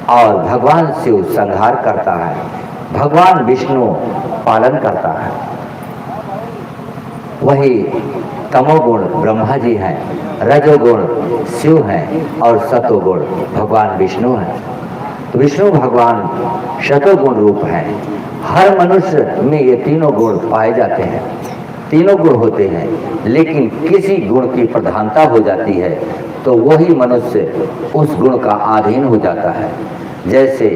और भगवान शिव संहार करता है, भगवान विष्णु पालन करता है। वही तमोगुण ब्रह्मा जी हैं, रजोगुण शिव हैं और सतोगुण भगवान विष्णु हैं। तो विष्णु भगवान शतोगुण रूप हैं। हर मनुष्य में ये तीनों गुण पाए जाते हैं, तीनों गुण होते हैं, लेकिन किसी गुण की प्रधानता हो जाती है तो वही मनुष्य उस गुण का अधीन हो जाता है। जैसे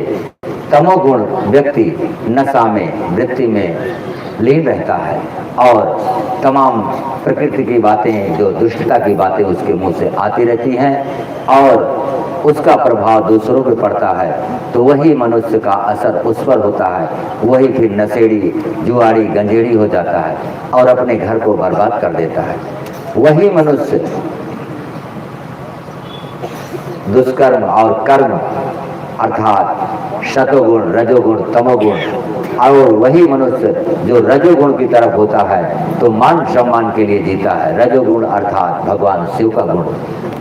तमोगुण व्यक्ति नशा में, वृत्ति में लीन रहता है और तमाम प्रकृति की बातें, जो दुष्टता की बातें उसके मुंह से आती रहती हैं और उसका प्रभाव दूसरों पर पड़ता है, तो वही मनुष्य का असर उस पर होता है। वही फिर नशेड़ी, जुआड़ी, गंजेड़ी हो जाता है और अपने घर को बर्बाद कर देता है। वही मनुष्य दुष्कर्म और कर्म अर्थात शतोगुण, रजोगुण, तमोगुण, और वही मनुष्य जो रजोगुण की तरफ होता है तो मान सम्मान के लिए जीता है। रजोगुण अर्थात भगवान शिव का गुण,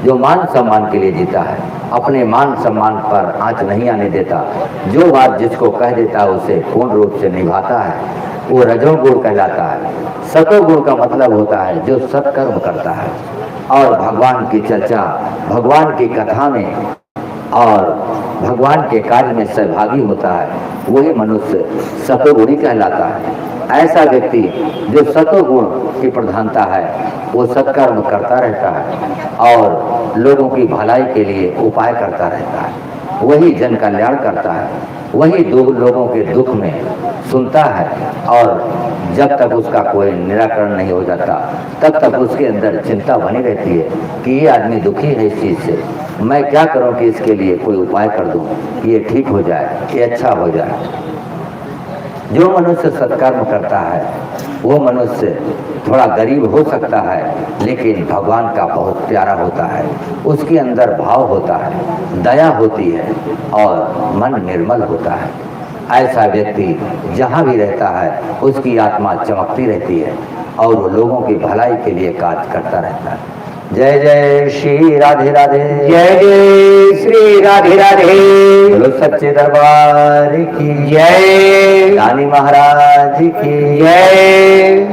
जो मान सम्मान के लिए जीता है, अपने मान सम्मान पर आंच नहीं आने देता, जो बात जिसको कह देता है उसे पूर्ण रूप से निभाता है, वो रजोगुण कहलाता है। सतोगुण का मतलब होता है जो सत्कर्म करता है और भगवान की चर्चा, भगवान की कथा में और भगवान के कार्य में सहभागी होता है, वही मनुष्य सतोगुणी कहलाता है। ऐसा व्यक्ति जो सतोगुण की प्रधानता है वो सत्कर्म करता रहता है और लोगों की भलाई के लिए उपाय करता रहता है, वही जन कल्याण करता है, वही लोगों के दुख में सुनता है और जब तक उसका कोई निराकरण नहीं हो जाता तब तक उसके अंदर चिंता बनी रहती है कि ये आदमी दुखी है इस चीज़ से, मैं क्या करूं कि इसके लिए कोई उपाय कर दूं कि ये ठीक हो जाए, ये अच्छा हो जाए। जो मनुष्य सत्कर्म करता है वो मनुष्य थोड़ा गरीब हो सकता है लेकिन भगवान का बहुत प्यारा होता है, उसके अंदर भाव होता है, दया होती है और मन निर्मल होता है। ऐसा व्यक्ति जहाँ भी रहता है उसकी आत्मा चमकती रहती है और वो लोगों की भलाई के लिए कार्य करता रहता है। जय जय श्री राधे राधे, जय जय श्री राधे राधे, बोलो सच्चे दरबार की जय, रानी महाराज की जय।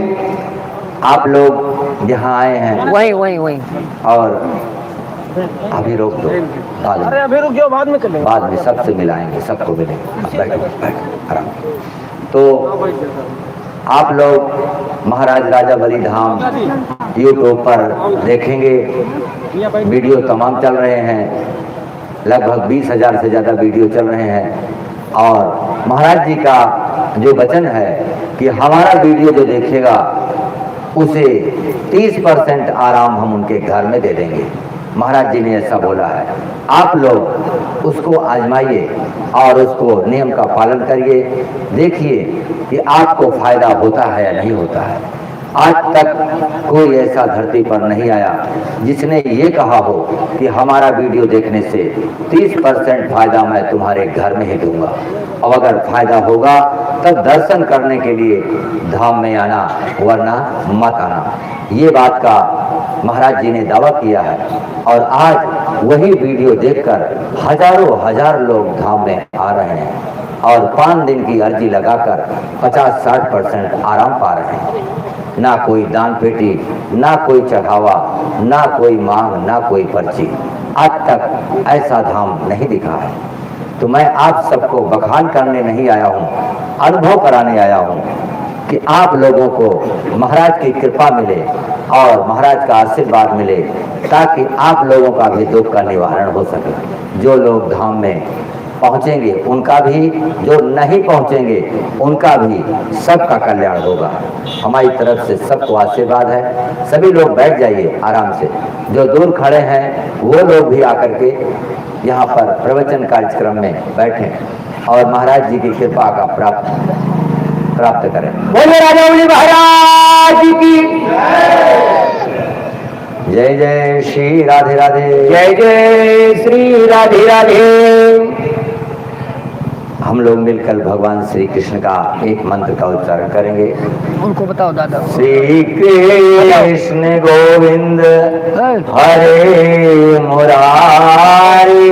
आप लोग यहाँ आए हैं वही और अभी रोक दो, बाद में, अरे अभी रुक जाओ, बाद में कर लेंगे, बाद में सबसे मिलाएंगे, सबको मिलेंगे। बैठो बैठो आराम। तो आप लोग महाराज राजा बलि धाम यूट्यूब पर देखेंगे, वीडियो तमाम चल रहे हैं, लगभग 20,000 से ज़्यादा वीडियो चल रहे हैं और महाराज जी का जो वचन है कि हमारा वीडियो जो देखेगा उसे 30% आराम हम उनके घर में दे देंगे। महाराज जी ने ऐसा बोला है। आप लोग उसको आजमाइए और उसको नियम का पालन करिए, देखिए कि आपको फायदा होता है या नहीं होता है। आज तक कोई ऐसा धरती पर नहीं आया जिसने ये कहा हो कि हमारा वीडियो देखने से 30% फायदा मैं तुम्हारे घर में ही दूंगा, और अगर फायदा होगा तब दर्शन करने के लिए धाम में आना, वरना मत आना। ये बात का महाराज जी ने दावा किया है और आज वही वीडियो देखकर हजारों हजार लोग धाम में आ रहे हैं और 5 दिन की अर्जी लगाकर 50-60% आराम पा रहे हैं। ना कोई दान पेटी, ना कोई चढ़ावा, ना कोई मांग, ना कोई पर्ची। आज तक ऐसा धाम नहीं दिखा है। तो मैं आप सबको बखान करने नहीं आया हूँ, अनुभव कराने आया हूँ कि आप लोगों को महाराज की कृपा मिले और महाराज का आशीर्वाद मिले ताकि आप लोगों का भी दुख का निवारण हो सके। जो लोग धाम में पहुंचेंगे उनका भी, जो नहीं पहुंचेंगे उनका भी, सबका कल्याण होगा। हमारी तरफ से सबको आशीर्वाद है। सभी लोग बैठ जाइए आराम से, जो दूर खड़े हैं वो लोग भी आकर के यहाँ पर प्रवचन कार्यक्रम में बैठें और महाराज जी की कृपा का प्राप्त करें। बोले राजा बलि महाराज की जय जय श्री राधे राधे, जय जय श्री राधे राधे। हम लोग मिलकर भगवान श्री कृष्ण का एक मंत्र का उच्चारण करेंगे। उनको बताओ दादा। श्री कृष्ण गोविंद हरे मुरारी।